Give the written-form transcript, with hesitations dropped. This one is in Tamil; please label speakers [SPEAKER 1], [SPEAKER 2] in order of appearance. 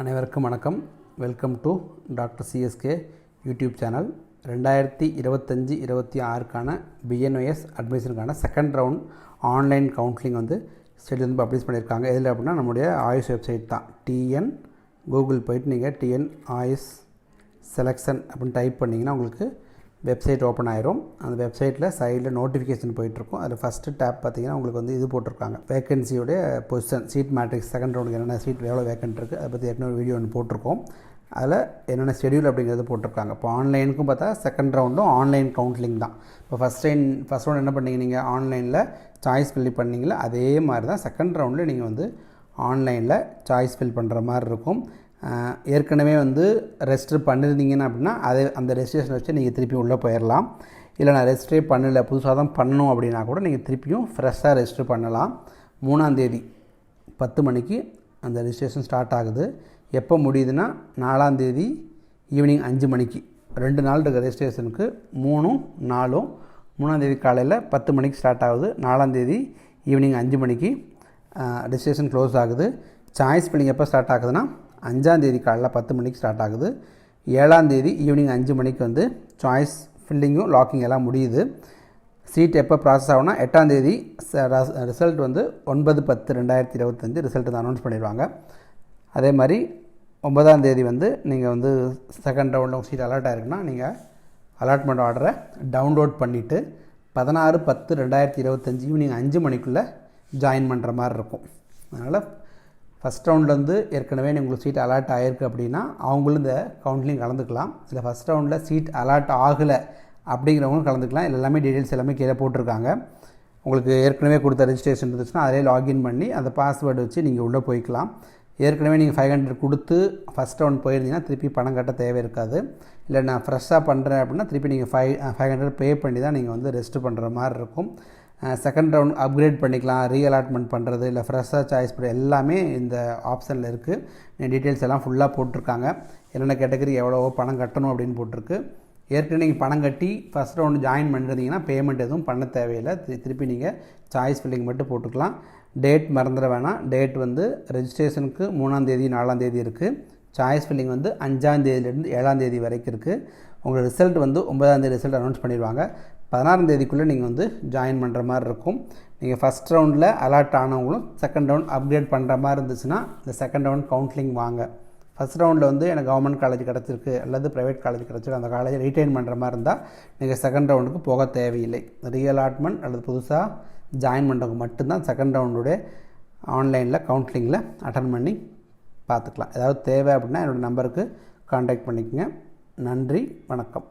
[SPEAKER 1] அனைவருக்கும் வணக்கம். Welcome to doctor CSK YouTube channel. 2025-26க்கான பிஎன்ஒஎஸ் அட்மிஷனுக்கான செகண்ட் ரவுண்ட் ஆன்லைன் கவுன்சிலிங் வந்து ஸ்டேட் வந்து பப்ளிஷ் பண்ணியிருக்காங்க. எதில் அப்படின்னா நம்முடைய ஆயுஷ் வெப்சைட் தான். டிஎன் கூகுள் போய்ட்டு நீங்கள் டிஎன் ஆயுஷ் செலெக்ஷன் அப்படின்னு டைப் பண்ணிங்கன்னா உங்களுக்கு வெப்சைட் ஓப்பன் ஆயிரும். அந்த வெப்சைட்டில் சைடில் நோட்டிஃபிகேஷன் போயிட்டுருக்கும். அதில் ஃபஸ்ட்டு டேப் பார்த்திங்கன்னா உங்களுக்கு வந்து இது போட்டிருக்காங்க, வேக்கன்சியோடைய பொசிஷன், சீட் மேட்ரிக்ஸ், செகண்ட் ரவுண்டுக்கு என்னென்ன சீட் எவ்வளோ வேக்கன்ட் இருக்குது அதை பற்றி ஏற்கனவே வீடியோ ஒன்று போட்டிருக்கோம். அதில் என்னென்ன ஷெடியூல் அப்படிங்கிறது போட்டிருக்காங்க. இப்போ ஆன்லைனுக்கும் பார்த்தா செகண்ட் ரவுண்டும் ஆன்லைன் கவுன்சிலிங் தான். இப்போ ஃபஸ்ட் ரவுண்ட் என்ன பண்ணீங்க, நீங்கள் ஆன்லைனில் சாய்ஸ் ஃபில் பண்ணிங்களா, அதே மாதிரி தான் செகண்ட் ரவுண்டில் நீங்கள் வந்து ஆன்லைனில் சாய்ஸ் ஃபில் பண்ணுற மாதிரி இருக்கும். ஏற்கனவே வந்து ரெஜிஸ்டர் பண்ணியிருந்தீங்கன்னா அப்படின்னா அந்த ரெஜிஸ்ட்ரேஷன் வச்சு நீங்கள் திருப்பி உள்ளே போயிடலாம். இல்லை நான் ரெஜிஸ்டரே பண்ணலை, புதுசாக தான் பண்ணணும் அப்படின்னா கூட நீங்கள் திருப்பியும் ஃப்ரெஷ்ஷாக ரெஜிஸ்டர் பண்ணலாம். 3ஆம் தேதி 10 மணிக்கு அந்த ரெஜிஸ்ட்ரேஷன் ஸ்டார்ட் ஆகுது. எப்போ முடியுதுன்னா 4ஆம் தேதி ஈவினிங் 5 மணிக்கு. 2 நாள் இருக்க ரெஜிஸ்ட்ரேஷனுக்கு 3ம் 4ம். 3ஆம் தேதி காலையில் 10 மணிக்கு ஸ்டார்ட் ஆகுது. 4ஆம் தேதி ஈவினிங் 5 மணிக்கு ரெஜிஸ்ட்ரேஷன் க்ளோஸ் ஆகுது. சாய்ஸ் ஃபில்லிங் எப்போ ஸ்டார்ட் ஆகுதுன்னா 5ஆம் தேதி காலையில் 10 மணிக்கு ஸ்டார்ட் ஆகுது. 7ஆம் தேதி ஈவினிங் 5 மணிக்கு வந்து சாய்ஸ் ஃபில்லிங்கும் லாக்கிங் எல்லாம் முடியுது. சீட் எப்போ ப்ராசஸ் ஆகுனா 8ஆம் தேதி ரிசல்ட் வந்து 9/10/2025 ரிசல்ட் வந்து அனௌன்ஸ் பண்ணிடுவாங்க. அதே மாதிரி 9ஆம் தேதி வந்து நீங்கள் வந்து செகண்ட் ரவுண்டில் உங்கள் சீட் அலாட் ஆகிருக்குன்னா நீங்கள் அலாட்மெண்ட் ஆர்டரை டவுன்லோட் பண்ணிவிட்டு 16/10/2025 ஈவினிங் 5 மணிக்குள்ளே ஜாயின் பண்ணுற மாதிரி இருக்கும். அதனால் ஃபஸ்ட் ரவுண்ட்லேருந்து ஏற்கனவே உங்களுக்கு சீட் அலாட் ஆகிருக்கு அப்படின்னா அவங்களும் இந்த கவுன்சிலிங் கலந்துக்கலாம். இல்லை ஃபஸ்ட் ரவுண்டில் சீட் அலாட் ஆகலை அப்படிங்கிறவங்களும் கலந்துக்கலாம். எல்லாமே டீட்டெயில்ஸ் எல்லாமே கீழே போட்டிருக்காங்க. உங்களுக்கு ஏற்கனவே கொடுத்த ரெஜிஸ்ட்ரேஷன் இருந்துச்சுன்னா அதிலே லாகின் பண்ணி அந்த பாஸ்வேர்டு வச்சு நீங்கள் உள்ளே போய்க்கலாம். ஏற்கனவே நீங்கள் 500 கொடுத்து ஃபஸ்ட் ரவுண்ட் போயிருந்தீங்கன்னா திருப்பி பணம் கட்ட தேவை இருக்காது. இல்லை நான் ஃப்ரெஷ்ஷாக பண்ணுறேன் அப்படின்னா திருப்பி நீங்கள் 500 பே பண்ணி தான் நீங்கள் வந்து ரெஜிஸ்டர் பண்ணுற மாதிரி இருக்கும். செகண்ட் ரவுண்ட் அப்கிரேட் பண்ணிக்கலாம், ரீஅலாட்மெண்ட் பண்ணுறது, இல்லை ஃப்ரெஷ்ஷாக சாய்ஸ் பண்ண எல்லாமே இந்த ஆப்ஷனில் இருக்குது. டீட்டெயில்ஸ் எல்லாம் ஃபுல்லாக போட்டிருக்காங்க. என்னென்ன கேட்டகரி எவ்வளோ பணம் கட்டணும் அப்படின்னு போட்டிருக்கு. ஏற்கனவே நீங்கள் பணம் கட்டி ஃபஸ்ட் ரவுண்டு ஜாயின் பண்ணிருந்தீங்கன்னா பேமெண்ட் எதுவும் பண்ண தேவையில்லை. திருப்பி நீங்கள் சாய்ஸ் ஃபில்லிங் மட்டும் போட்டுக்கலாம். டேட் மறந்துட வேணாம். டேட் வந்து ரெஜிஸ்ட்ரேஷனுக்கு 3ஆம் தேதி 4ஆம் தேதி இருக்குது. சாய்ஸ் ஃபில்லிங் வந்து 5ஆம் தேதியிலேருந்து 7ஆம் தேதி வரைக்கும் இருக்குது. உங்கள் ரிசல்ட் வந்து 9ஆம் தேதி ரிசல்ட் அனௌன்ஸ் பண்ணிடுவாங்க. 16ஆம் தேதிக்குள்ளே நீங்கள் வந்து ஜாயின் பண்ணுற மாதிரி இருக்கும். நீங்கள் ஃபஸ்ட் ரவுண்டில் அலாட் ஆனவங்களும் செகண்ட் ரவுண்ட் அப்கிரேட் பண்ணுற மாதிரி இருந்துச்சுன்னா இந்த செகண்ட் ரவுண்ட் கவுன்சிலிங் வாங்க. ஃபஸ்ட் ரவுண்டில் வந்து எனக்கு கவர்மெண்ட் காலேஜ் கிடச்சிருக்கு அல்லது ப்ரைவேட் காலேஜ் கிடச்சிருக்கு, அந்த காலேஜை ரீட்டைன் பண்ணுற மாதிரி இருந்தால் நீங்கள் செகண்ட் ரவுண்டுக்கு போக தேவையில்லை. ரீஅலாட்மெண்ட் அல்லது புதுசாக ஜாயின் பண்ணுறவங்க மட்டும்தான் செகண்ட் ரவுண்டுடைய ஆன்லைனில் கவுன்சிலிங்கில் அட்டன் பண்ணி பார்த்துக்கலாம். ஏதாவது தேவை அப்படின்னா என்னோடய நம்பருக்கு கான்டாக்ட் பண்ணிக்கோங்க. நன்றி, வணக்கம்.